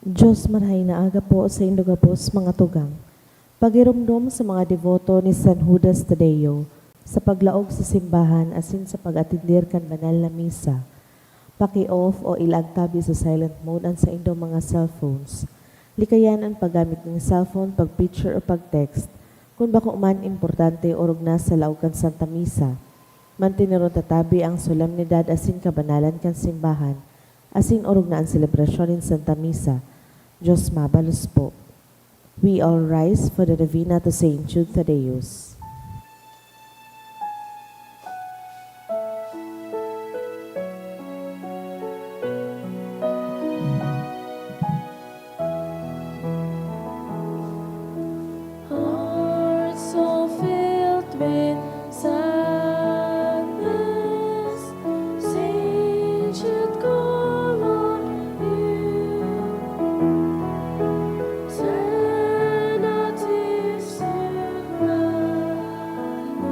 Diyos marhay na aga po sa indugapos mga tugang. Pagirumdum sa mga devoto ni San Judas Tadeo sa paglaog sa simbahan asin sa pag-atindir kan banal na misa. Paki-off o ilagtabi sa silent mode ang sa indo mga cellphones. Likayan ang paggamit ng cellphone, pag-picture o pag-text kung bako man importante o rugna sa laog kan Santa Misa. Mantiniro tatabi ang solemnidad asin kabanalan kan simbahan asin orog na ang selebrasyon in Santa Misa. Diyos mabalos po. We all rise for the Divina to Saint Jude Thaddeus. Heart so filled with sadness, Saint should call on you. Turn our tears to gladness,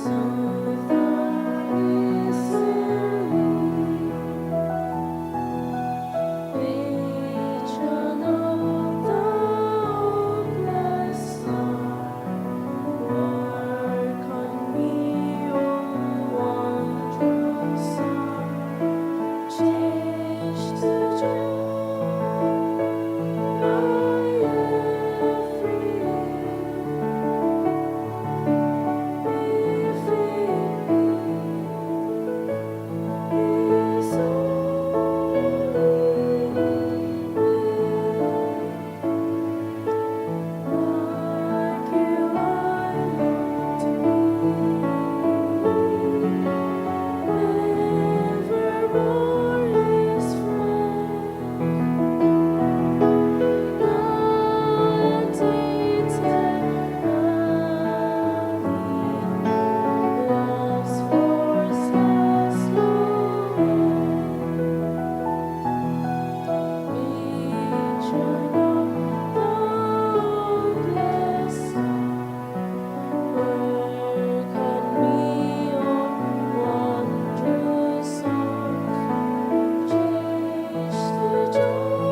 soothe our misery. Patron of the hopeless work on me, O wondrous song, change to joy my every if it be His like you I long to evermore His friend, love's force has no patron of the hopeless, work on me, O wondrous song, change to joy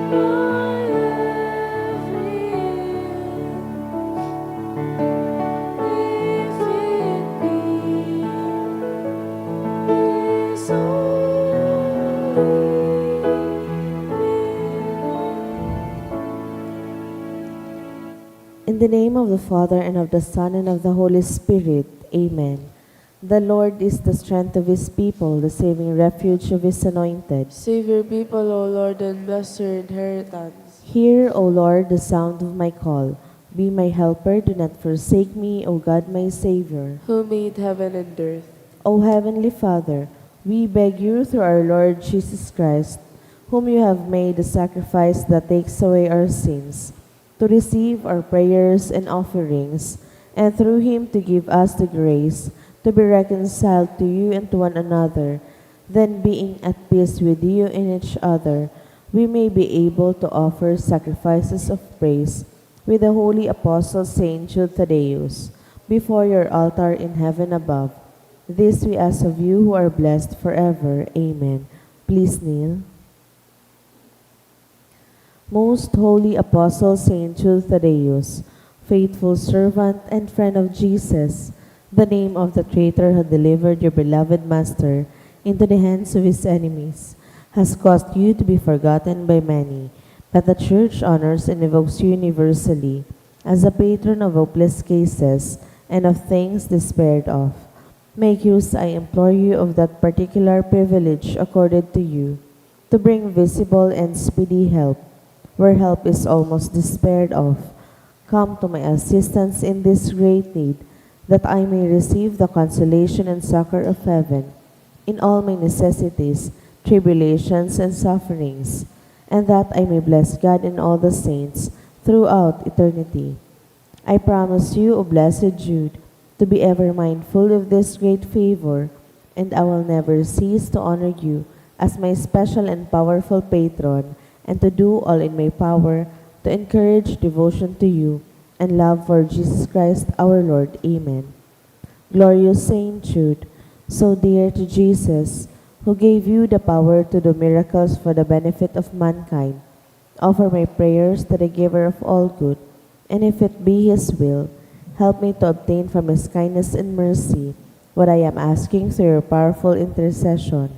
my every if it be His In the name of the Father, and of the Son, and of the Holy Spirit. Amen. The Lord is the strength of His people, the saving refuge of His anointed. Save your people, O Lord, and bless your inheritance. Hear, O Lord, the sound of my call. Be my helper, do not forsake me, O God my Savior. Who made heaven and earth? O Heavenly Father, we beg you through our Lord Jesus Christ, whom you have made a sacrifice that takes away our sins, to receive our prayers and offerings, and through him to give us the grace to be reconciled to you and to one another. Then, being at peace with you and each other, we may be able to offer sacrifices of praise with the holy apostle Saint Jude Thaddeus before your altar in heaven above. This we ask of you who are blessed forever. Amen. Please kneel. Most holy apostle Saint Jude Thaddeus, faithful servant and friend of Jesus, the name of the traitor who delivered your beloved Master into the hands of his enemies has caused you to be forgotten by many, but the Church honors and evokes you universally as a patron of hopeless cases and of things despaired of. Make use, I implore you, of that particular privilege accorded to you, to bring visible and speedy help, where help is almost despaired of. Come to my assistance in this great need, that I may receive the consolation and succor of heaven in all my necessities, tribulations, and sufferings, and that I may bless God and all the saints throughout eternity. I promise you, O blessed Jude, to be ever mindful of this great favor, and I will never cease to honor you as my special and powerful patron, and to do all in my power to encourage devotion to you and love for Jesus Christ our Lord. Amen. Glorious Saint Jude, so dear to Jesus, who gave you the power to do miracles for the benefit of mankind, offer my prayers to the giver of all good, and if it be his will, help me to obtain from his kindness and mercy what I am asking through your powerful intercession.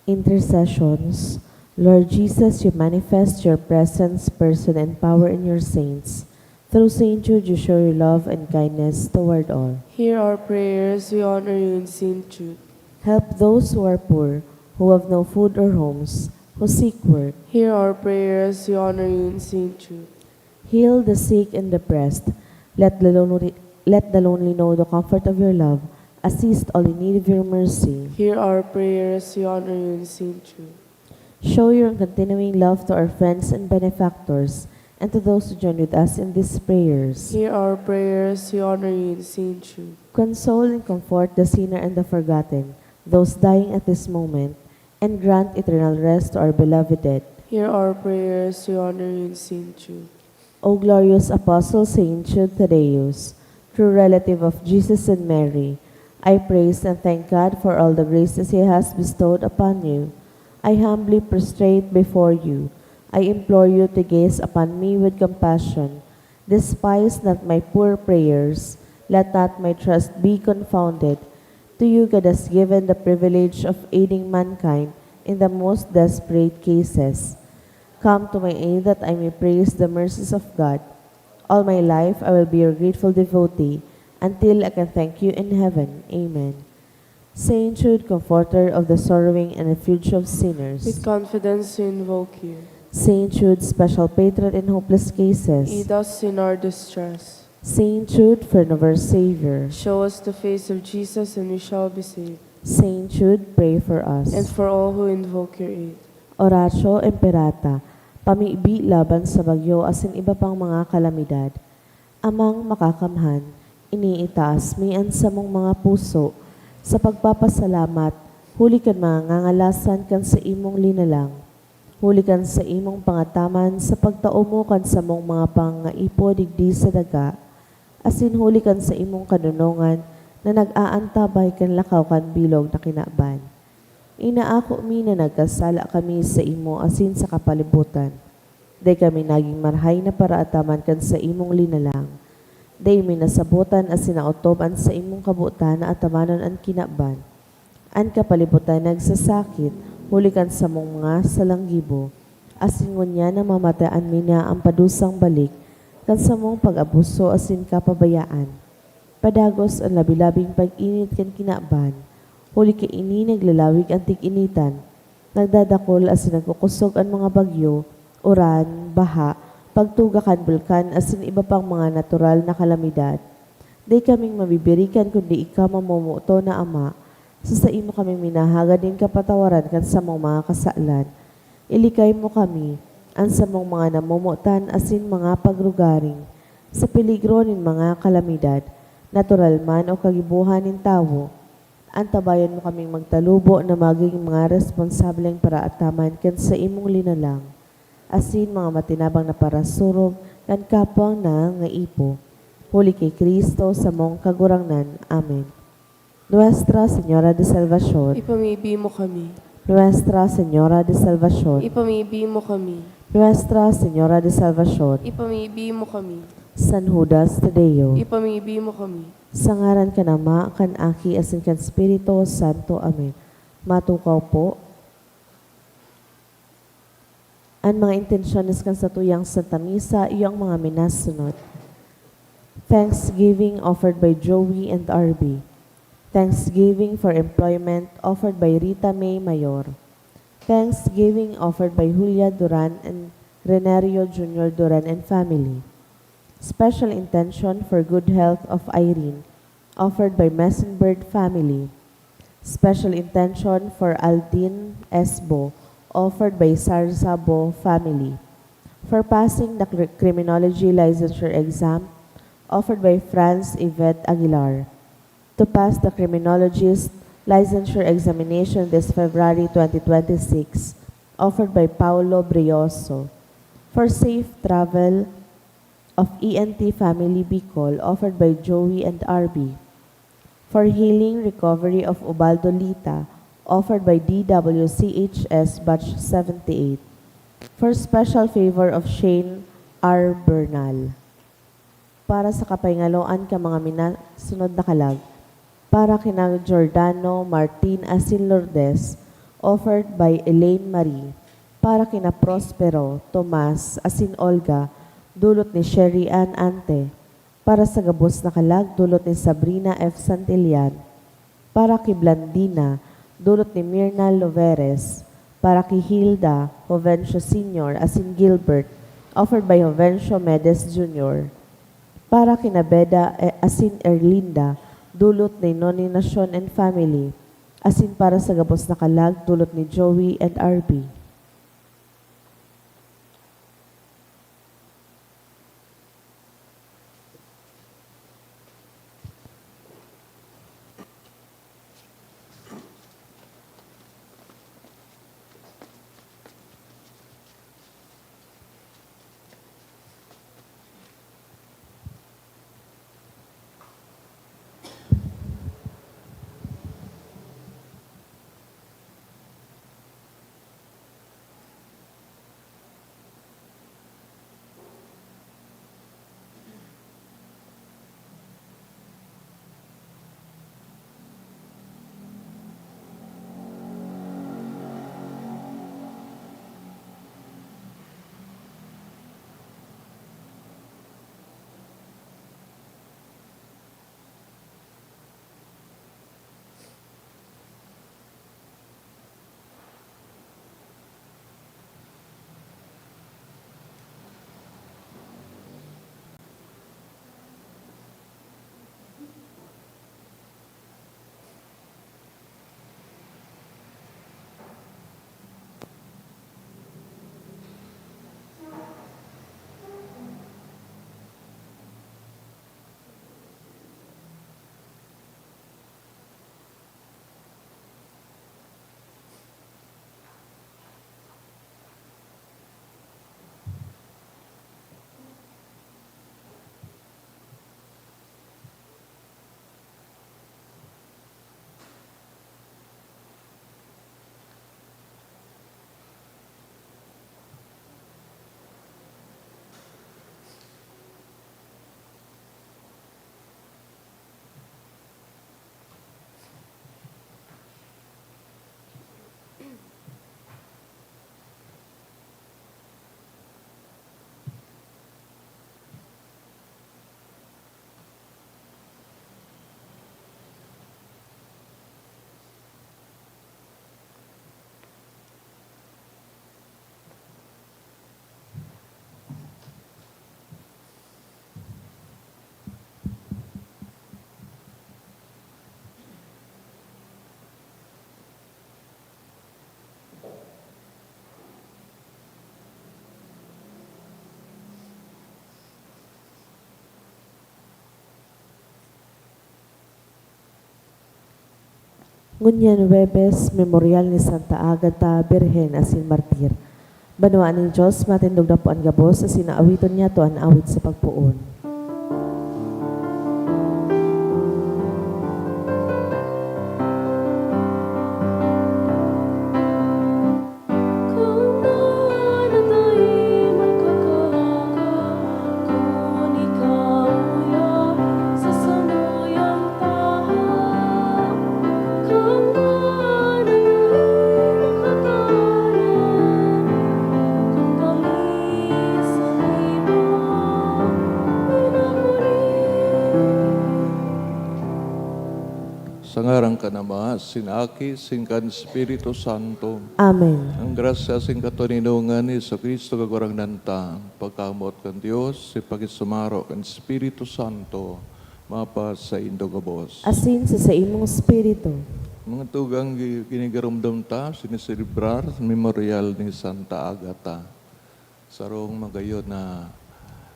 Intercessions. Lord Jesus, you manifest your presence, person, and power in your saints. Through Saint Jude, you show your love and kindness toward all. Hear our prayers, we honor you in Saint Jude. Help those who are poor, who have no food or homes, who seek work. Hear our prayers, we honor you in Saint Jude. Heal the sick and depressed. Let the lonely know the comfort of your love. Assist all in need of your mercy. Hear our prayers, we honor you in Saint Jude. Show your continuing love to our friends and benefactors, and to those who join with us in these prayers. Hear our prayers, we honor you in Saint Jude. Console and comfort the sinner and the forgotten, those dying at this moment, and grant eternal rest to our beloved dead. Hear our prayers, we honor you in Saint Jude. O glorious Apostle Saint Jude Thaddeus, true relative of Jesus and Mary, I praise and thank God for all the graces He has bestowed upon you. I humbly prostrate before you. I implore you to gaze upon me with compassion. Despise not my poor prayers. Let not my trust be confounded. To you God has given the privilege of aiding mankind in the most desperate cases. Come to my aid that I may praise the mercies of God. All my life I will be your grateful devotee until I can thank you in heaven. Amen. Saint Jude, comforter of the sorrowing and refuge of sinners. With confidence we invoke you. Saint Jude, special patron in hopeless cases. Aid us in our distress. Saint Jude, friend of our Savior. Show us the face of Jesus and we shall be saved. Saint Jude, pray for us. And for all who invoke your aid. Oratio Imperata, pamiibi laban sa bagyo asin iba pang mga kalamidad. Amang makakamhan, iniitaas mian sa mong mga puso, sa pagpapasalamat, huli kan mga ngangalasan kan sa imong linalang. Huli kan sa imong pangataman sa pagtao mo kan sa mong mga pangaipo digdi sa daga. Asin huli kan sa imong kanunungan na nag-aantabay kan lakaw kan bilog na kinaban. Inaako mi na nagkasala kami sa imo asin sa kapalibutan. Day kami naging marhay na paraataman kan sa imong linalang. Day mi nasabutan as sinaotoban sa imong kabutan na atamanon ang kinaban. An kapalibutan nagsasakit, hulikan sa mong mga salanggibo. Asin ngunya na mamataan mi na ang padusang balik, kan sa mong pag-abuso asin kapabayaan. Padagos ang labilabing pag-init kan kinaban. Huli ka ini naglalawig ang tig-initan. Nagdadakol asin nagkukusog ang mga bagyo, uran, baha, pagtugakan bulkan asin iba pang mga natural na kalamidad. Di kaming mabibirikan kundi ikaw mamumuto na Ama. Sa imo kami minahaga din kapatawaran kan sa mong mga kasalan. Ilikay mo kami, ang sa mong mga namumutan asin mga pagrugaring. Sa peligro nin mga kalamidad, natural man o kagibuhan nin tawo. Antabayan mo kaming magtalubo na maging mga responsableng para ataman kan sa imong linalang. Asin mga matinabang na parasurog kan kapwang na nga ipo. Huli kay Kristo sa mong kagurangnan. Amen. Nuestra Señora de Salvación. Ipamibi mo kami. Nuestra Señora de Salvación. Ipamibi mo kami. Nuestra Señora de Salvación. Ipamibi mo kami. San Judas Tadeo. Ipamibi mo kami. Sa ngaran ka Ama, kan Aki, asin kan Espiritu Santo. Amen. Matukaw po. Ang mga intensyones kan sa tuyang Santa Misa, iyong mga minasunod. Thanksgiving offered by Joey and RB. Thanksgiving for employment offered by Rita May Mayor. Thanksgiving offered by Julia Duran and Renario Jr. Duran and family. Special intention for good health of Irene, offered by Messenbird family. Special intention for Aldin Esbo, offered by Sarsabo family. For passing the criminology licensure exam, offered by Franz Yvette Aguilar. To pass the criminologist licensure examination this February 2026, offered by Paulo Brioso. For safe travel of ENT Family Bicol, offered by Joey and RB. For healing recovery of Ubaldo Lita, offered by DWCHS Batch 78. For special favor of Shane R. Bernal. Para sa kapayngaloan ka mga sunod na kalag, para kina Giordano Martin Asin Lourdes, offered by Elaine Marie. Para kina Prospero Tomas Asin Olga, dulot ni Sherry Ann Ante. Para sa gabos na kalag, dulot ni Sabrina F. Santillan. Para kay Blandina, dulot ni Mirna Loveres. Para kay Hilda Jovencio Sr. Asin Gilbert, offered by Jovencio Medes Jr. Para kina Beda Asin Erlinda, dulot ni Noninasyon and Family. Asin para sa gabos na kalag, dulot ni Joey and RB. Ngunyan Webes, Memorial ni Santa Agata, Birhen asin Martir. Banwaan ng Diyos, matindog na po ang gabos, asin naawiton niya to ang awit sa pagpuon. Sa ngarang ka na mga sinaki, singkan Espiritu Santo, Amen. ang grasya sing katuninungan ni sa Kristo kagurang nanta, pagkamot kan Dios, si pagisumaro kan Espiritu Santo, mapa sa indogabos. Asin sa imong spirito. Mga tugang ginigarumdam ta, siniselebrar memorial ni Santa Agata. Sarong magayon na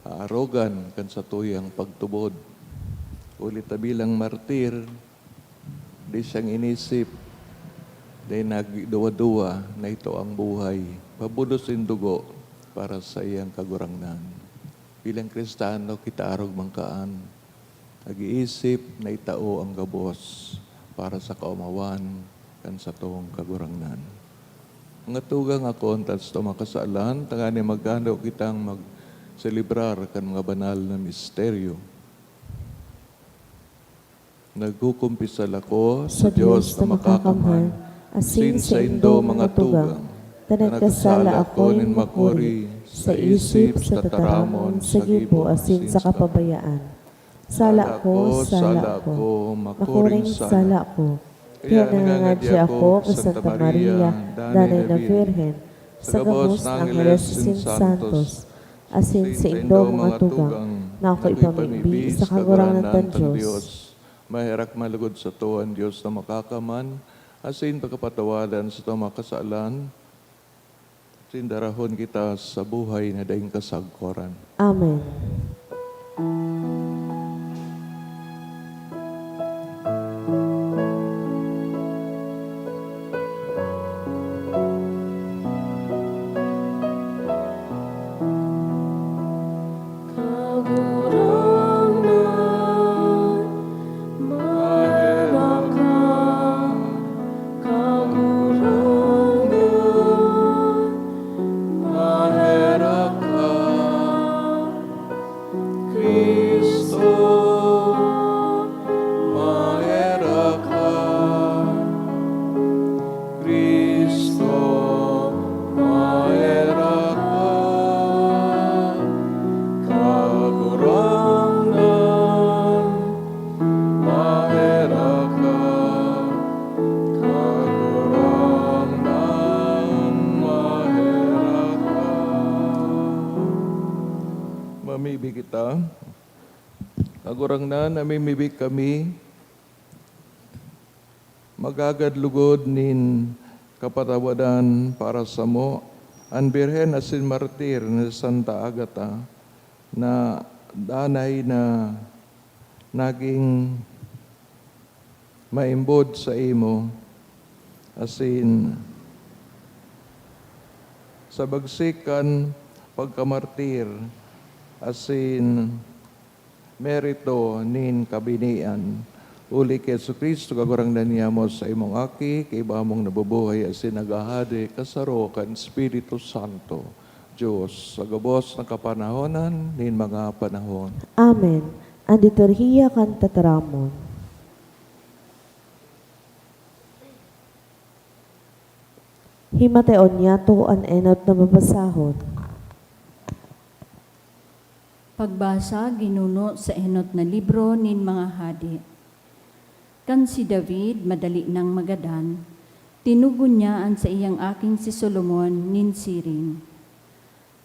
arogan kan sa tuyang pagtubod. Ulit bilang martir, di siyang inisip, di nagduwa-duwa na ito ang buhay. Pabudos in dugo para sa iyang kagurangnan. Bilang Kristiyano, kita arog mangkaan. Nag-iisip na itao ang gabos para sa kaumawan kan sa tuong kagurangnan. Mga tugang ako, tas ito makasalan, tangani magkano kitang mag-celebrar kan mga banal na misteryo. Nagkukumpisal ako sa Diyos na makakamhan, asin sa indo mga tugang, Tanagkasala ako nin makuri, sa isip, sa tataramon, sa gibo, asin sa kapabayaan. Sala ko, makuring sala ko. Kaya nangangadya ako sa Santa Maria, Danay na Virgen, sa gabos ng Angeles sin Santos, asin sa indo mga tugang, na ako ipamimbi sa kagurangan ng Diyos. Mahirak malugod sa tuwan Diyos na makakaman, asin pagkapatawadan sa ito makasalan, sindarahon kita sa buhay na daing kasagkoran. Amen. Mamibig kita. Agurang na namimibig kami. Magagadlugod nin kapatawadan para sa mo. Ang Birhen asin Martir na Santa Agata na danay na naging maimbod sa imo asin sa bagsikan pagkamartir asin merito nin kabinian uli kay Jesucristo kagurangnan niya mo sa imong aki kay bamong nabubuhay asin nagahadi kasaro kan Espiritu Santo Diyos sa gabos ng kapanahonan nin mga panahon. Amen. Ang liturhiya kan tataramon. Himatayon niya to an enot na mabasahon. Pagbasa ginuno sa enot na libro nin mga hadi. Kan si David madali nang magadan, tinugon niya sa iyang aking si Solomon nin siring.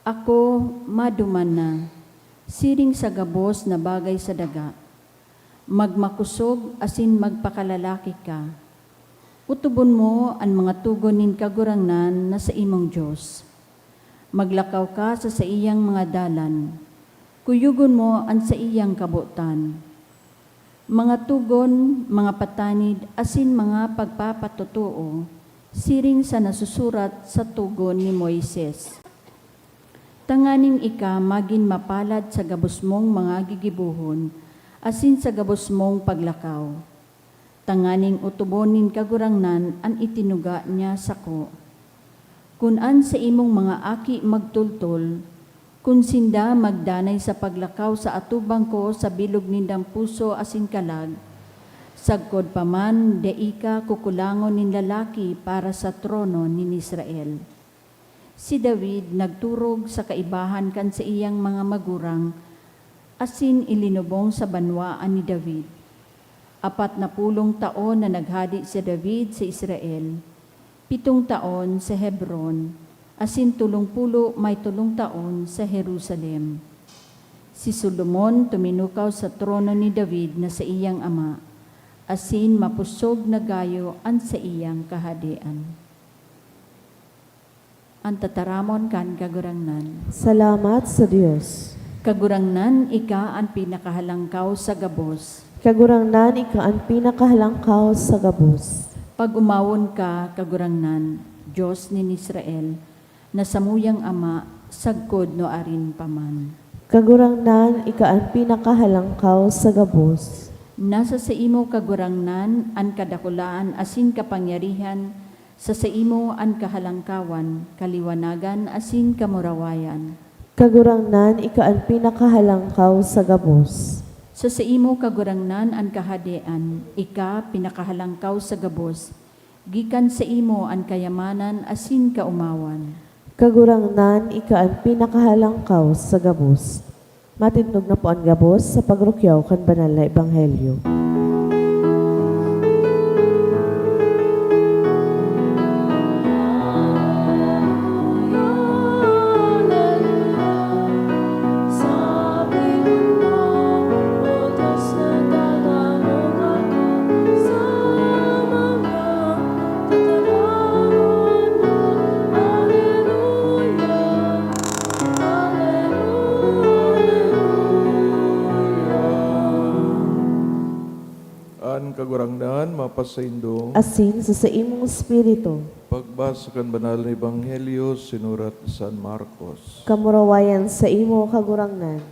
Ako maduman na, siring sa gabos na bagay sa daga. Magmakusog asin magpakalalaki ka. Utubon mo ang mga tugon nin kagurangnan na sa imong Diyos. Maglakaw ka sa iyang mga dalan. Kuyugon mo ang sa iyang kabutan. Mga tugon, mga patanid, asin mga pagpapatutuo, siring sa nasusurat sa tugon ni Moises. Tanganing ika magin mapalad sa gabos mong mga gigibuhon, asin sa gabos mong paglakaw. Tanganing utubonin kagurangnan ang itinuga niya sako. Kunan sa imong mga aki magtultol, kun sinda magdanay sa paglakaw sa atubang ko sa bilog nindang puso asin kalag, sagkod paman deika kukulangon nin lalaki para sa trono nin Israel. Si David nagturog sa kaibahan kan sa iyang mga magurang, asin ilinubong sa banwaan ni David. 40 taon na naghadi si David sa Israel, 7 taon sa Hebron, asin 30 taon sa Jerusalem. Si Solomon tuminukaw sa trono ni David na sa iyang ama, asin mapusog na gayo an sa iyang kahadian. Ang tataramon kan kagurangnan. Salamat sa Diyos. Kagurangnan ika ang pinakahalangkaw sa gabos. Kagurangnan ika ang pinakahalangkaw sa gabos. Pag umawon ka, kagurangnan, Diyos nin Israel, na samuyang ama, sagkod no arin paman. Kagurangnan ika ang pinakahalangkaw sa gabos. Nasa sa imo kagurangnan, an kadakulaan asin kapangyarihan, sa imo an kahalangkawan, kaliwanagan asin kamurawayan. Kagurangnan ika ang pinakahalangkaw sa gabos. Sa imo kagurangnan an kahadean, ika pinakahalangkaw sa gabos, gikan sa imo an kayamanan asin kaumawan. Kagurangnan ika ang pinakahalangkaw sa gabos. Matindog na po ang gabos sa pagrukyaw kan banal na ebanghelyo. An kagurangnan, mapasaindo, Asin sa imong espiritu, pagbasa kan banal na ebanghelyo, sinurat ni San Marcos. kamurawayan sa imo kagurangnan.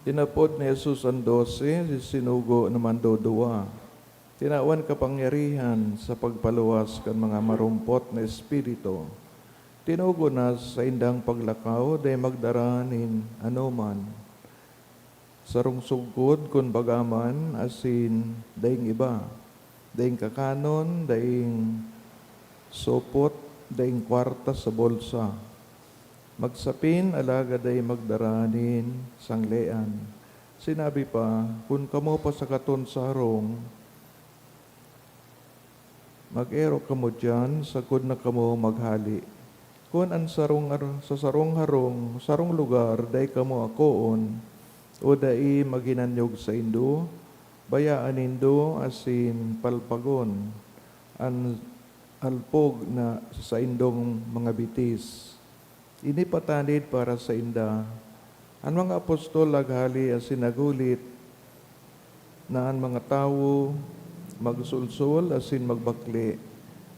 Tinapod ni Jesus ang 12, sinugo naman do duwa. Tinawan kapangyarihan sa pagpaluwas kan mga marumpot na espiritu. Tinugo na sa indang paglakaw, day magdaranin anuman. Sarong sugkod kun bagaman, asin daing iba. Daing kakanon, daing sopot, daing kwarta sa bolsa. Magsapin, alaga day magdaranin, sanglean. Sinabi pa, kun kamo pa sa katon sa harong, mag-ero kamo dyan, sagod na kamo maghali. Kun ang sa sarong harong, sarong lugar, day kamo akoon, o dai maginanyog sa indo, bayaan indo asin palpagon, an alpog na sa indong mga bitis. Inipatanid para sa inda. Ang mga apostol aghali asin nagulit na ang mga tawo magsulsul asin magbakli.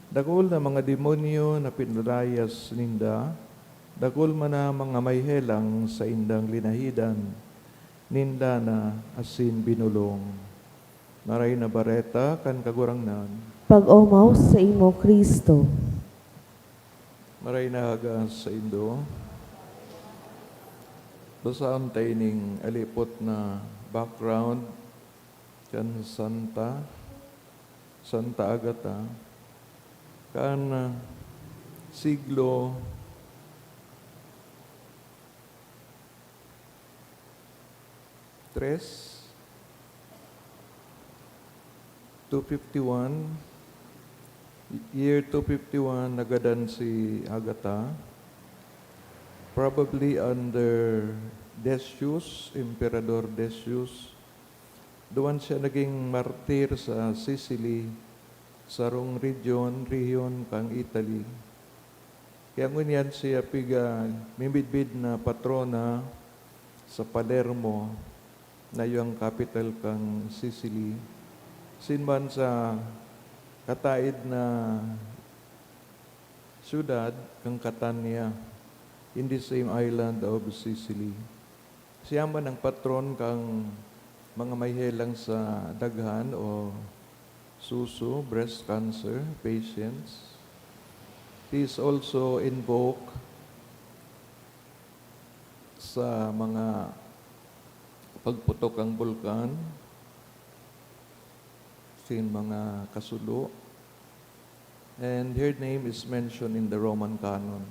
Dagol na mga demonyo na pinlayas ninda, dagol man na mga may helang sa indang linahidan, ninda na asin binulong. Maray na bareta kan kagurangnan. Pag-umaw sa imo Kristo. Maray na hagas sa indo. Basaan tayo ning alipot na background kan Santa Agata. Kan siglo tres, 251, year 251, nagadan si Agata, probably under Decius, Emperador Decius. Doon siya naging martir sa Sicily, sarong region kang Italy. Kaya ngunyan siya piga mimidbid na patrona sa Palermo, na yung capital kang Sicily. Sinman sa kataid na syudad kang Catania, in the same island of Sicily. Siya man ang patron kang mga may helang sa daghan o suso, breast cancer patients. He is also invoked sa mga pagputok ang bulkan, sin mga kasulo. And her name is mentioned in the Roman canon.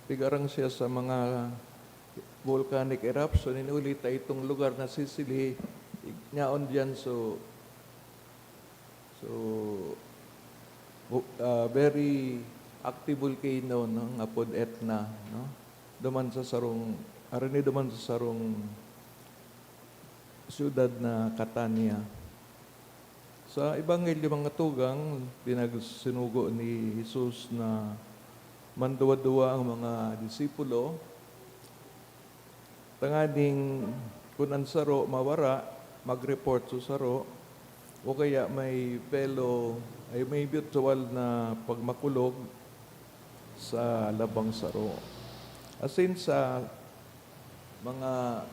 Pigarang siya sa mga volcanic eruption. Inulit itong lugar na Sicily, nyaon dyan very active volcano, no, nga pod Etna, no. Duman sa sarong siyudad na Catania. Sa ebanghelyo mga tugang, pinagsinugo ni Jesus na manduwa-duwa ang mga disipulo, tanganing kunan saro mawara, mag-report sa saro, o kaya may may virtual na pagmakulog sa labang saro. Asin sa mga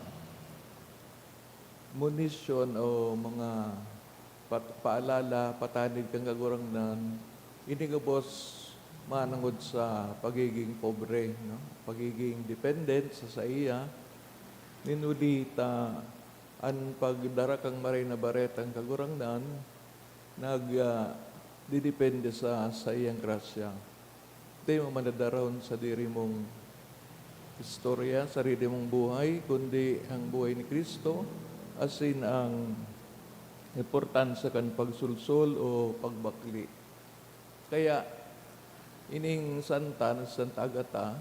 munisyon o mga paalala, patanid kang kagurangnan, inigabos manangod sa pagiging pobre, no? Pagiging dependent sa iya, ninulita an pagdara kang maray na baretang kagurangnan, didepende sa iyang grasya. Di mo manadaron sa diri mong istorya, sarili mong buhay, kundi ang buhay ni Kristo, asin ang importansya kan pagsulsol o pagbakli. Kaya, ining Santa Agata,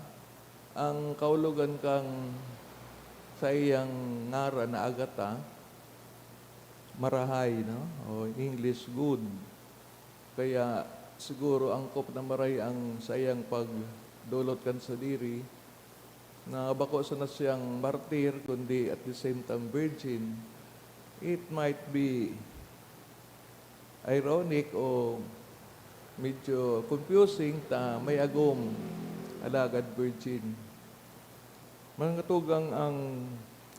ang kaulugan kang sa iyang ngara na Agata, marahay, no? O in English, good. Kaya siguro angkop na maray ang sa iyang pagdulot kan sa diri, na bako sa na siyang martir, kundi at the same time virgin. It might be ironic o medyo confusing ta may agom alagad virgin. Manatugang ang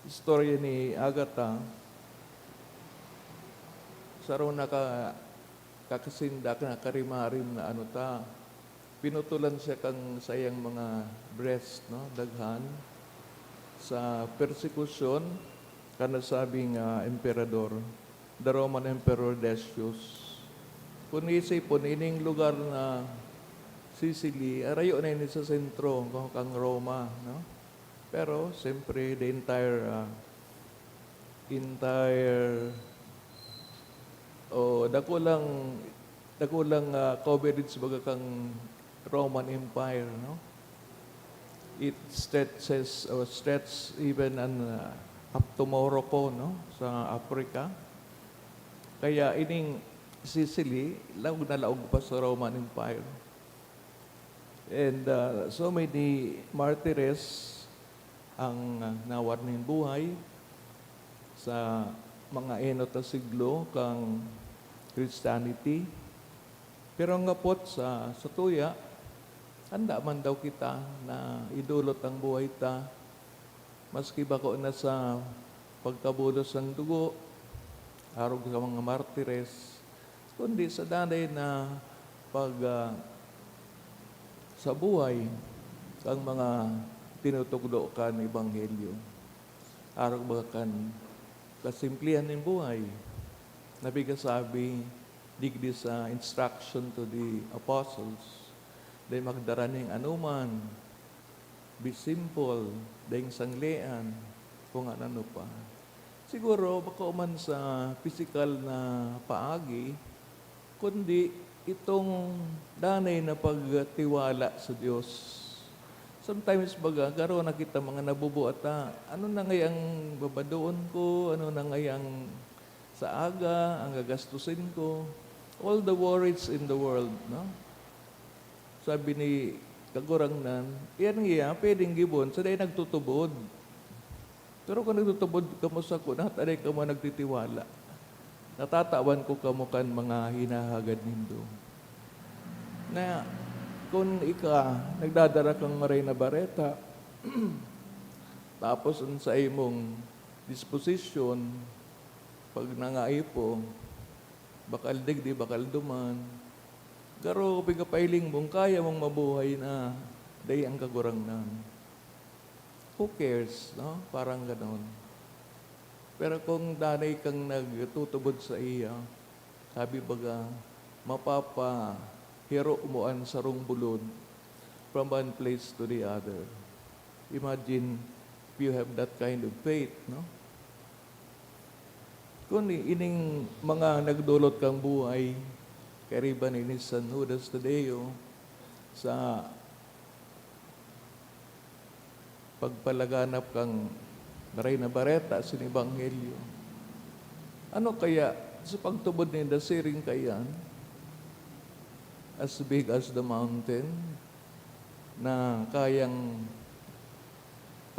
istorya ni Agata, saro na kakasindak na karimarim na pinutulan siya kang sayang mga breast, no, daghan sa persecution kana sabing emperador, the Roman Emperor Decius. Kung isipon ining lugar na Sicily, arayo na ini sa sentro kang Roma, no? Pero siyempre the dakulang coverage baga kang Roman Empire, no? It stretches even up to Morocco, no? Sa Africa. Kaya ining Sicily, laog na laog pa sa Roman Empire. And so many martyrs ang nawar ng buhay sa mga enot na siglo kang Christianity. Pero nga pot sa tuya, handa man daw kita na idulot ang buhay ta, maski bako na sa pagkabulos ng dugo, arog sa mga martires, kundi sa danay na sa buhay ang mga tinutugdo kan Ebanghelyo. Arog ba kan kasimplihan ng buhay. Nabigasabi, digdi sa instruction to the apostles, day magdara ng anuman, be simple, dahing sanglean, kung ano pa. Siguro, baka man sa physical na paagi, kundi itong danay na pagtiwala sa Diyos. Sometimes baga, garo na kita mga nabubuata, ano na ngayang babadoon ko, ano na ngayang sa aga, ang gagastusin ko, all the worries in the world, no? Sabi ni Kagurangnan, yan nga, pwedeng gibon, sa day nagtutubod. Pero kung nagtutubod ka mo sa kuna, taday ka mo nagtitiwala. Natatawan ko ka mo kan mga hinahagad nindo. Na kung nagdadara kang maray na bareta, tapos sa imong disposition, pag nangaipo, bakal digdi, bakal duman, garo pigapailing mong kaya mong mabuhay na day ang Kagurangnan. Who cares, no? Parang ganon. Pero kung danay kang nagtutubod sa iya, sabi baga, hiro umuan sa bulod from one place to the other. Imagine if you have that kind of faith, no? Kung ining mga nagdulot kang buhay, kariban ini San Judas Tadeo, sa pagpalaganap kang maray na bareta sa Ebanghelyo. Ano kaya sa pagtubod ni dasiring kayan, as big as the mountain, na kayang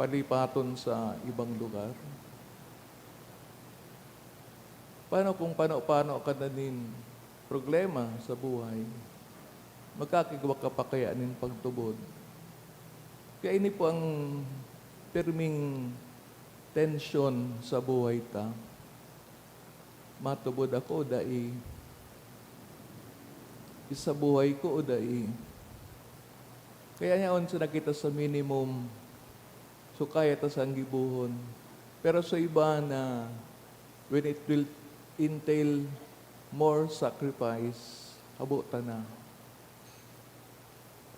palipaton sa ibang lugar? Paano kung paano ka na din problema sa buhay? Magkakagawa ka pa kaya nin pagtubod? Kaya ini po ang pirming tensyon sa buhay ta. Matubod ako dai isa buhay ko o dai. Kaya yaon sa nakita sa minimum, so kaya ta sa gibuhon. Pero sa iba na when it will entail more sacrifice, habuta na.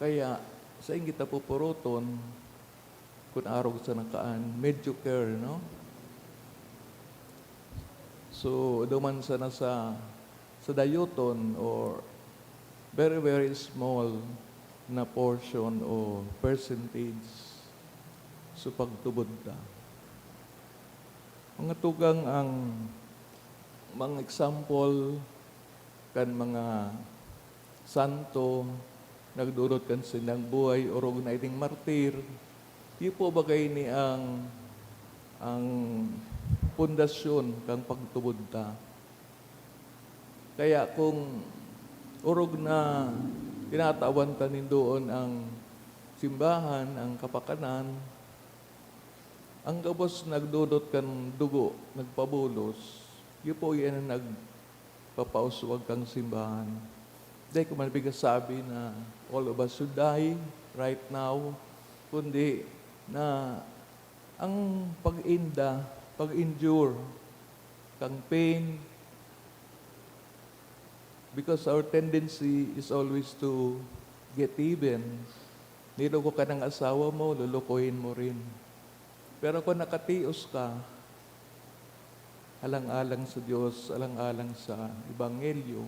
Kaya sa ingit na pupuruton, kung arog sa nakaan, medyo care, no? So, duman sa nasa dayuton or very, very small na portion o percentage sa pagtubod ta. Mga tugang ang mga example kan mga santo nagdurot kan silang buhay orog na iting martir. Di po bagay ni ang pundasyon kang pagtubod ta. Kaya kung urog na tinatawan tanin doon ang simbahan, ang kapakanan, ang gabos nagdudot kan dugo, nagpabulos, yun po yan ang nagpapauswag kang simbahan. Dahil kung mabigas sabi na all of us should die right now, kundi na ang pag-inda, pag-endure, kang pain, because our tendency is always to get even. Niloko ka ng asawa mo, lulukohin mo rin. Pero kung nakatios ka, alang-alang sa Diyos, alang-alang sa Ebanghelyo,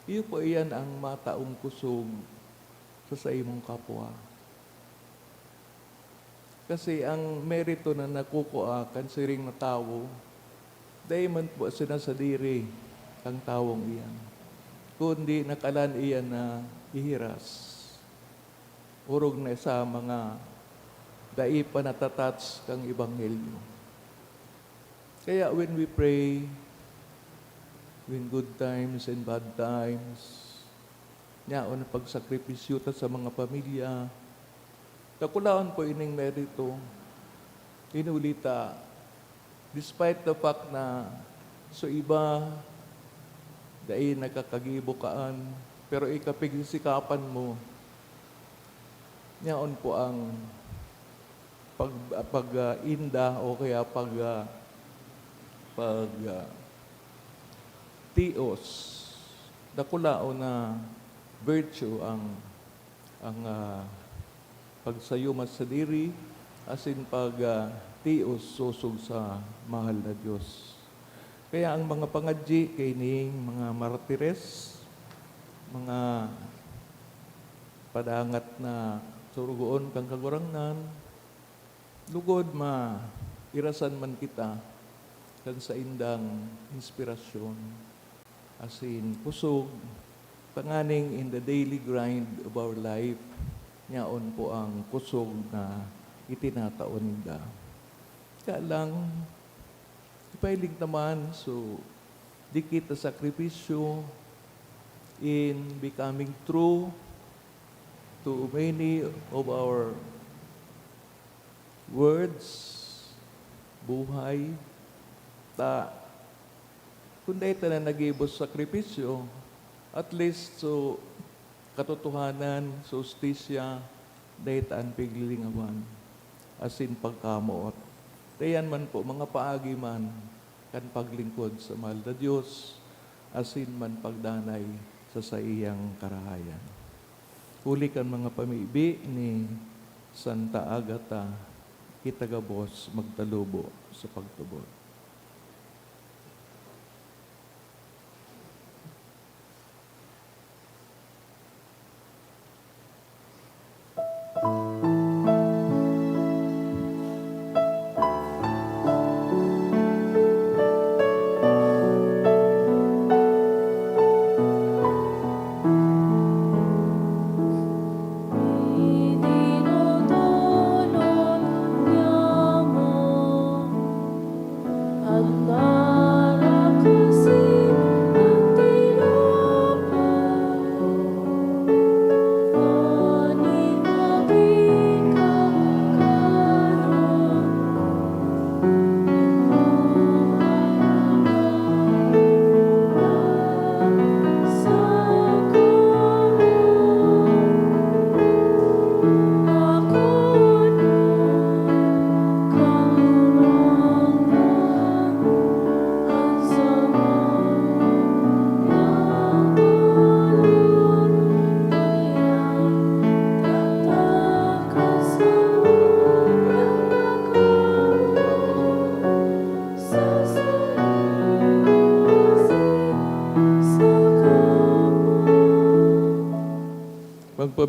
iyo po iyan ang mataong kusog sa imong kapwa. Kasi ang merito na nakukuha kan siring na tao, dahil man po sinasadiri ang tawong iyan. Kundi nakalan iyan na ihiras. Urog na sa mga dai pa natatats kang Ebanghelyo. Kaya when we pray, when good times and bad times, nyaon na pagsakripisyo ta sa mga pamilya, nakulaon po ining merito, inulita, despite the fact na so iba, dahil nakakagibukaan, pero ikapigsikapan mo, nyaon po ang pag-inda o kaya tios, nakulao na virtue ang pagsayumat sa diri, asin tios susog sa mahal na Diyos. Kaya ang mga pangadji kaining mga martires, mga padangat na surugoon kang kagurangnan, lugod irasan man kita kan sa indang inspirasyon, asin kusog, panganing in the daily grind of our life, nyaon po ang kusog na itinataon ninda. Kaya lang, ipailig naman, so di kita sakripisyo in becoming true to many of our words, buhay, kung dahil na nag-ibos sakripisyo, at least so katotohanan, so justisya, dahil taan piglilingawan, asin pagkamoot. Dayan man po, mga paagi man, kan paglingkod sa mahal na Diyos, asin man pagdanay sa iyang karahayan. Huli kan mga pamibi ni Santa Agata, kitagabos magtalubo sa pagtubod.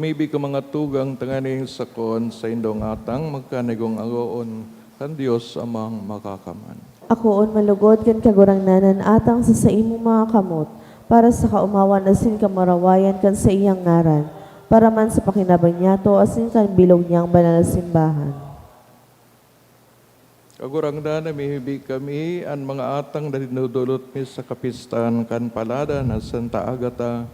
Lumibi ka mga tugang tanganing sakon sa indong atang magkanigong agoon kan Dios amang makakaman. Akoon malugod kan kagurangnanan atang sa imong mga kamot, para sa kaumawan asin kamarawayan kan sa iyang ngaran, para man sa pakinabang niyato asin kan bilog niyang banal na simbahan. Kagurangnan na mihibig kami ang mga atang na dinudulot mi sa kapistan kan palada na Santa Agata,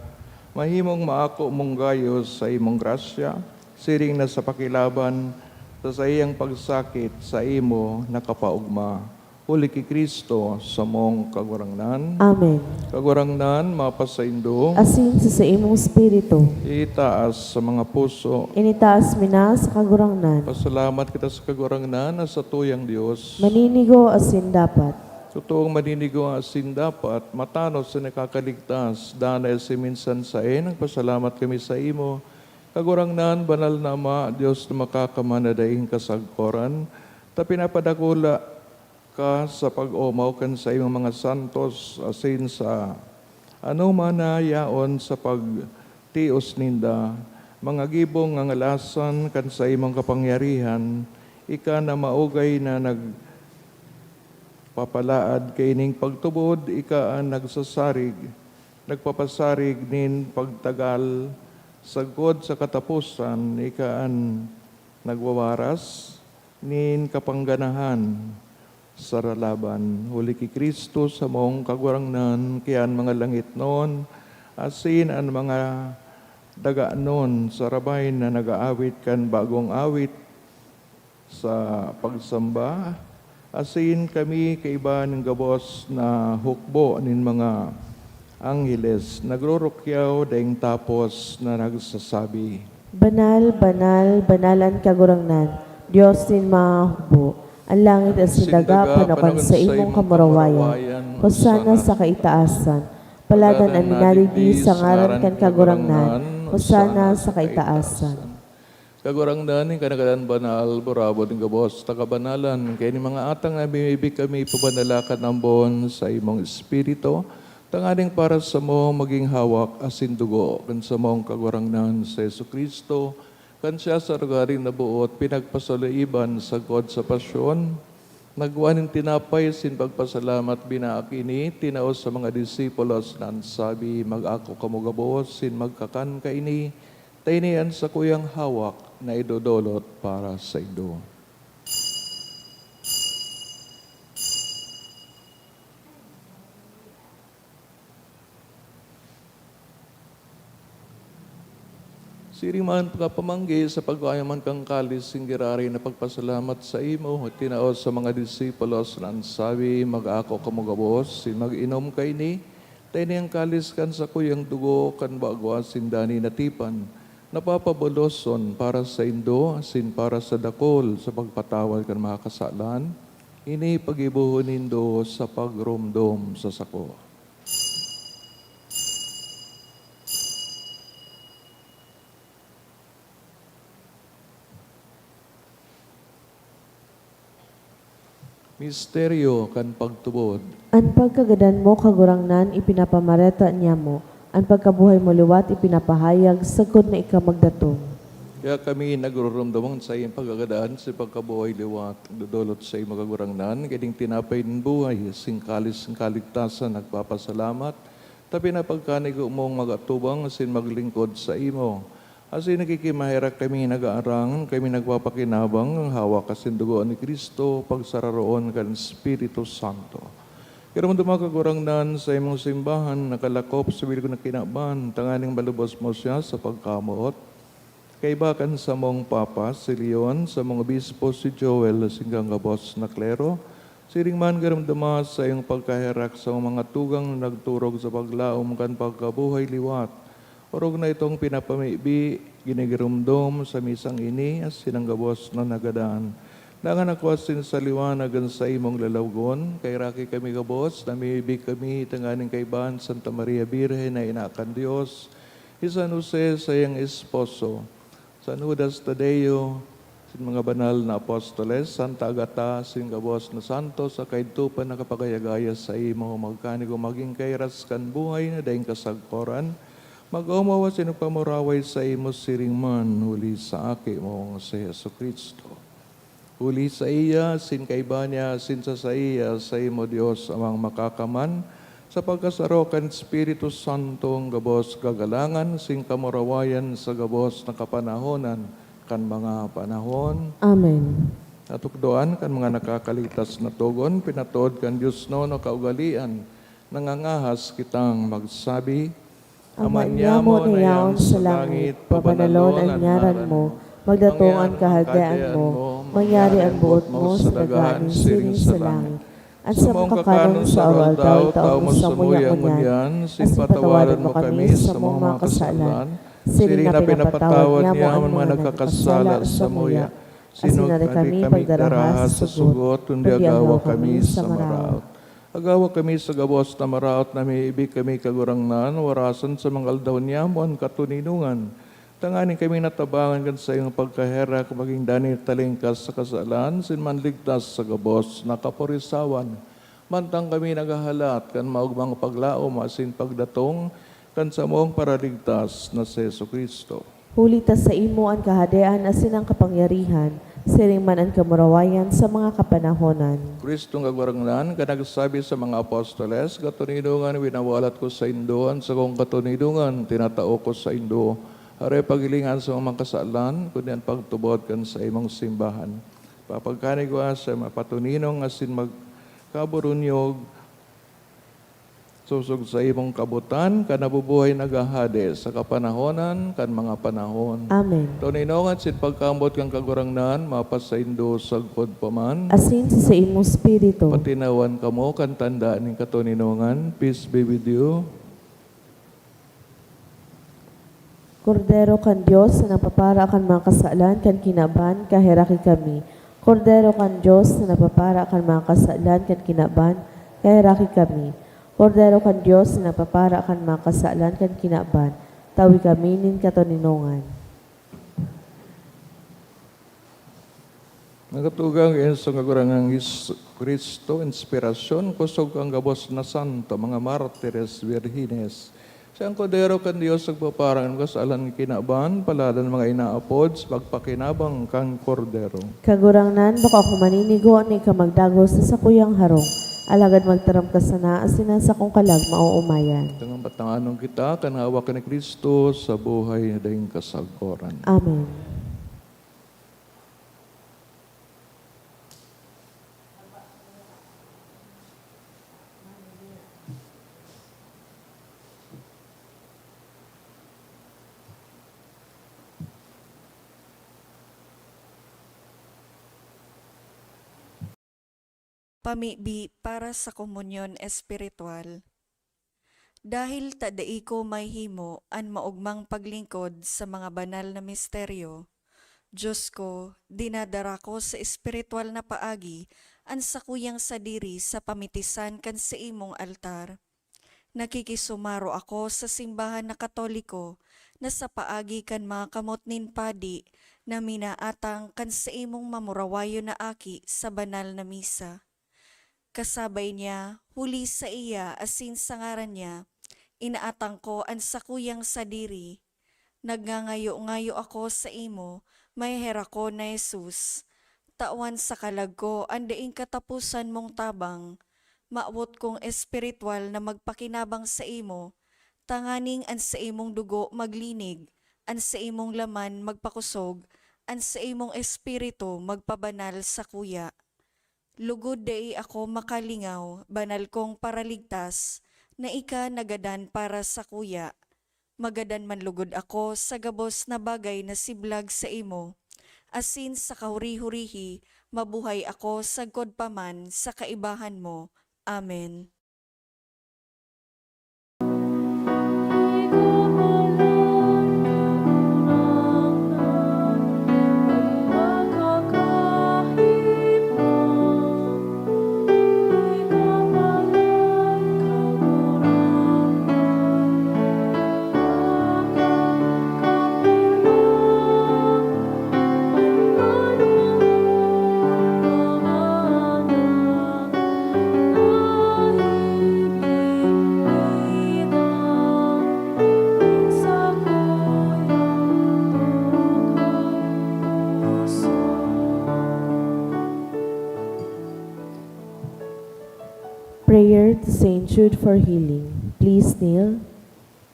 mahimong maako mong gayos sa imong grasya, siring na sa pakilaban sa iyang pagsakit sa imo nakapaugma. Huli ki Kristo sa mong kagurangnan. Amen. Kagurangnan, mapasaindo, Asin sa imong spirito, itaas sa mga puso. initaas mina sa kagurangnan, Pasalamat kita sa kagurangnan na sa tuyang Diyos. maninigo asin dapat. Totoong maninigo ang asin dapat, matanos sa nakakaligtas, danay si minsan sa nagpasalamat kami sa imo. Kagurangnan, banal na Ama, Diyos na makakamanadaing kasagkoran, ta pinapadakula ka sa pag-umaw kan sa imong mga santos, asin sa ano man na yaon sa pagtios ninda, mga gibong nga ngalasan kan sa imong kapangyarihan, ika na maugay na papalaad kay ning pagtubod, ika ang nagpapasarig nin pagtagal, sagod sa katapusan, ika ang nagwawaras nin kapangganahan sa ralaban. Huli ki Kristo sa mong kagurangnan, kiyan mga langit noon, asin ang mga daga noon sa rabay na nag-aawit kan bagong awit sa pagsamba, asin kami kaiba ng gabos na hukbo nin mga angheles, nagrurukyaw daing tapos na nagsasabi, Banal, banal, banalan kagurangnan, Diyos din mahukbo, ang langit at sindaga panakan sa imong kamarawayan, hosana sa kaitaasan, paladan ang minaligi sa ngaran kan kagurangnan, hosana sa kaitaasan. Kagurangnan, kanagalan banal, burabo ng gabos, takabanalan, kaya ni mga atang na bimibig kami pabanalakan ang bon sa imong espiritu, tanganing para sa mo maging hawak asin dugo, kan sa mong kagurangnan sa Yesu Kristo, kan siya sa rugaring nabuot, pinagpasaluiban sa God sa pasyon, nagwaning tinapay sin pagpasalamat binaakini, tinaos sa mga disipulos na sabi, mag-ako kamugabos sin magkakan kaini, tainian sa kuyang hawak na idodolot para sa ido. Siring man pagkapamanggi sa pagkayaman kang kalis singgirari na pagpasalamat sa imo, tinaos sa mga disipulos na sabi, mag-ako kamugabos, sin mag-inom kay ni, tayo niyang kalis kan sa kuyang dugo, kan bagwa sindani natipan, napapaboloson para sa indo, sin para sa dakol, sa pagpatawal kan mga kasalan, ini pagibuhon nindo sa pagrumdom sa sako. Misteryo kan pagtubod. Ang pagkagadan mo kagurangnan, ipinapamareta niya mo, ang pagkabuhay mo liwat, ipinapahayag, sagod na ikaw magdatong. Kaya kami nagurumdamang sa iyong pagagadaan sa pagkabuhay liwat, dudulot sa iyong magagurangnan, kining tinapay ng buhay, singkalis ng kaligtasan, nagpapasalamat, tapi na pagkanigo mong magatubang, sin maglingkod sa imo. Asin nakikimahirak kami nag-aarangan, kami nagpapakinabang, ang hawak kasin dugoan ni Kristo, pagsararoon kan Espiritu Santo. Kaya mo dumakagurangnan sa imong simbahan, nakalakop sa bilig na kinaban, tanganing balubos mo siya sa pagkamot. Kaibakan sa mong Papa, si Leon, sa mong obispo, si Joel, singgang gabos na klero, siring man garamdama sa iyong pagkahirak sa mga tugang nagturog sa paglaom kan pagkabuhay liwat. Orog na itong pinapamibi, ginigirumdom sa misang ini, as sinanggabos na nagadaan. Dangan nakwasin sa liwanagan sa imong lalawgon, kay raki kami gabos, namibig kami, tanganing kaibahan, Santa Maria Birhen na inakan Diyos, San Jose sa iyang esposo, San Judas Tadeo, sin mga banal na apostoles, Santa Agata, sin gabos na santos, sa kaidtupan na kapagayagaya sa imo, magkanigo maging kairas kan buhay na daing kasagkoran, Mag-umawa sinupamuraway sa imo siringman, huli sa aki mo si Yesu Kristo. Huli sa iya, sin kaiba niya, sin sa iya, sa imo Diyos amang makakaman, sa pagkasarokan Espiritu Santo ang gabos gagalangan, sin kamurawayan sa gabos na kapanahonan, kan mga panahon. Amen. Natukdoan kan mga nakakalitas na tugon, pinatod kan Diyos no kaugalian, nangangahas kitang magsabi, Aman niya mo niyaon sa langit, pabanalon ang ngaran mo, magdatong ang kahagayaan mo, mangyari ang buot mo sa dagaan siring sa langit. At sa mga kakanon sa awal daw, tao mo sa muya munyan, asin patawaran mo kami sa mga kasalan, siring na pinapatawad niya ang mga nagkakasala sa muya. Sinunod kami pagdarahas sa sugot, kundi agawa kami sa maraot. Agawa kami sa gabos na maraot na may ibig kami kagurangnan, warasan sa mga aldaw niya mo ang katuninungan. Tanganin kami natabangan kan sa iyong pagkahera, maging dani talingkas sa kasalan, sinmanligtas sa gabos na kaporisawan. Mantang kami nagahalat, kan maugmang paglaom, asin pagdatong, kan sa moong paraligtas na si Yesu Kristo. Hulitas sa imo ang kahadean asin ang kapangyarihan, siring man ang kamurawayan sa mga kapanahonan. Kristong kagwarangnan, kanagsabi sa mga apostoles, katunidungan winawalat ko sa Indoan, sa kong katunidungan, tinatao ko sa Indo. Hare pagilingan sa mga kasalan, kundi ang pagtubod kan sa imong simbahan. Papagkanig ko sa mapatuninong asin magkaburunyog, susog sa imong kabutan, kanabubuhay nagahade sa kapanahonan, kan mga panahon. Amen. Tuninongan sin pagkambot kang kagurangnan, mapas sa Indo sagpod paman. Asin sa imong spirito. Patinawan kamo kan tandaan ng katuninongan. Peace be with you. Kordero kan Diyos na napapara kan mga kasalan kan kinaban, kahiraki kami. Kordero kan Diyos na napapara kan mga kasalan kan kinaban, kahiraki kami. Kordero kan Diyos na napapara kan mga kasalan kan kinaban, tawi kami nin katuninongan. Nagatugang sa kagurangang Kristo, inspirasyon, kusog ang gabos na santo, mga martires, virgines. Siyang kodero kan Diyos nagpaparang kasalan kinaban, paladan mga inaapod, pagpakinabang kang kordero. Kagurangnan, baka ako maninigo ni kamagdagos sa sakuyang harong. Alagad magtaram ka sana, asinan sa kong kalag mauumayan. Tangang batanganong kita, kanhawa ka ni Kristo sa buhay na daing kasagoran. Amen. Pamibi para sa komunyon espiritual. Dahil tadai ko may himo an maugmang paglingkod sa mga banal na misteryo, Diyos ko, dinadara ko sa espiritual na paagi an sakuyang sadiri sa pamitisan kan sa imong altar. Nakikisumaro ako sa simbahan na Katoliko na sa paagi kan mga kamot nin padi na minaatang kan sa imong mamurawayo na aki sa banal na misa. Kasabay niya, huli sa iya asin sa ngaran niya, inaatang ko ang sakuyang sadiri. Nagngangayo-ngayo ako sa imo, may hera ko na Jesus. Tawan sa kalag ko, andaing katapusan mong tabang. Maawot kong espiritual na magpakinabang sa imo, tanganing an sa imong dugo maglinig, an sa imong laman magpakusog, an sa imong espiritu magpabanal sa kuya. Lugod dai ako makalingaw, banal kong paraligtas, na ika nagadan para sa kuya. Magadan man lugod ako sa gabos na bagay na siblag sa imo. Asin sa kahuri-hurihi, mabuhay ako sagkod paman sa kaibahan mo. Amen. Prayer to Saint Jude for healing. Please kneel.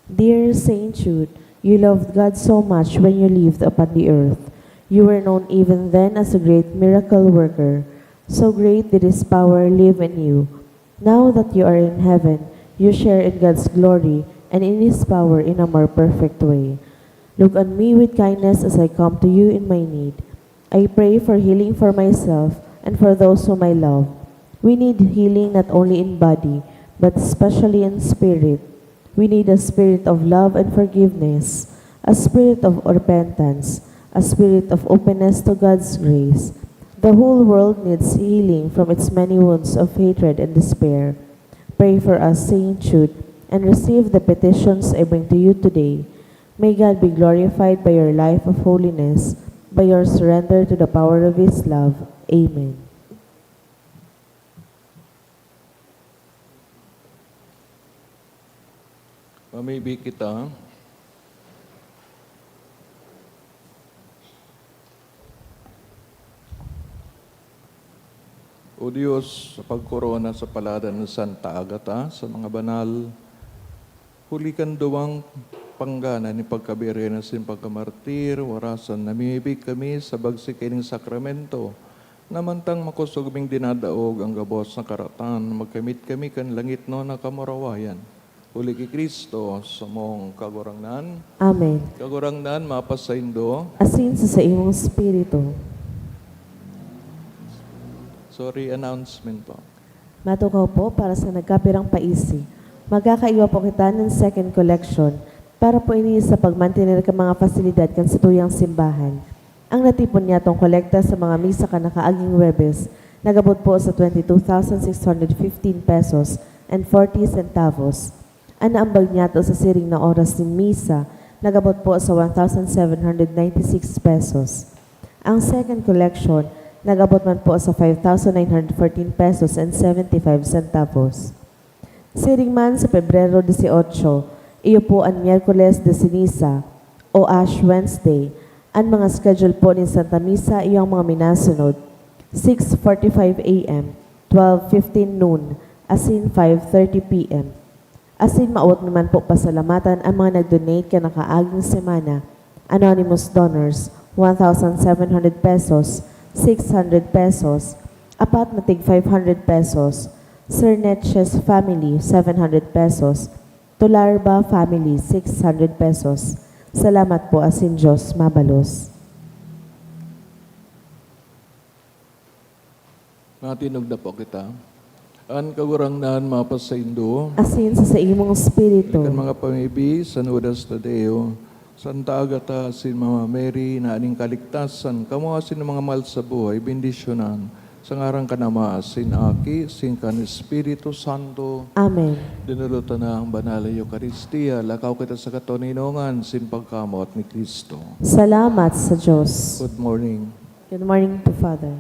Dear Saint Jude, you loved God so much when you lived upon the earth. You were known even then as a great miracle worker. So great did His power live in you. Now that you are in heaven, you share in God's glory and in His power in a more perfect way. Look on me with kindness as I come to you in my need. I pray for healing for myself and for those whom I love. We need healing not only in body, but especially in spirit. We need a spirit of love and forgiveness, a spirit of repentance, a spirit of openness to God's grace. The whole world needs healing from its many wounds of hatred and despair. Pray for us, Saint Jude, and receive the petitions I bring to you today. May God be glorified by your life of holiness, by your surrender to the power of His love. Amen. Pamibig kita. O Diyos, sa pagkorona sa palada ng Santa Agata, sa mga banal, hulikan duwang panggana ni pagkabiri na sin pagkamartir, warasan namibig kami sa bagsikining sakramento, namantang makusugming dinadaog ang gabos na karatan, magkamit kami kan langit no na kamarawayan. Huli ki Kristo sa mong kagurangnan. Amen. Kagurangnan, mapasaindo. Asin sa imong spirito. Sorry, announcement po. Matukaw po para sa nagkapirang paisi. Magkakaiwa po kita ng second collection para po ini sa pagmantinir ka mga pasilidad kan sa tuyang simbahan. Ang natipon niya tong kolekta sa mga misa ka nakaaging Webes, nagabot po sa 22,615 pesos and 40 centavos. Ang naambag niya to sa siring na oras ng misa, nagabot po sa 1,796 pesos. Ang second collection, nagabot man po sa 5,914 pesos and 75 centavos. Siring man sa Pebrero 18, iyo po ang Miyerkules de Ceniza o Ash Wednesday. Ang mga schedule po ni Santa Misa iyo ang mga minasunod. 6:45 a.m., 12:15 noon, asin 5:30 p.m. Asin maawat naman po pasalamatan ang mga nag-donate ka nakaaging semana. Anonymous donors, 1,700 pesos, 600 pesos, apat na tig 500 pesos, Sir Netches Family, 700 pesos, Tularba Family, 600 pesos. Salamat po asin Diyos mabalos. Matinog na po kita. Ang kagurangnan, mapasaindo. Asin sa imong spirito. Ikan mga pamibi, San Judas Tadeo, Santa Agata, sin Mama Mary, na aning kaligtasan, kamo asin mga mahal sa buhay, bendisyonan, sa ngarang kanama, sin Aki, sin kan Espiritu Santo, Amen. dinulutan na ang banal na Eucharistia, lakaw kita sa katoninongan, sin pagkamot ni Kristo. Salamat sa Diyos. Good morning. Good morning to Father.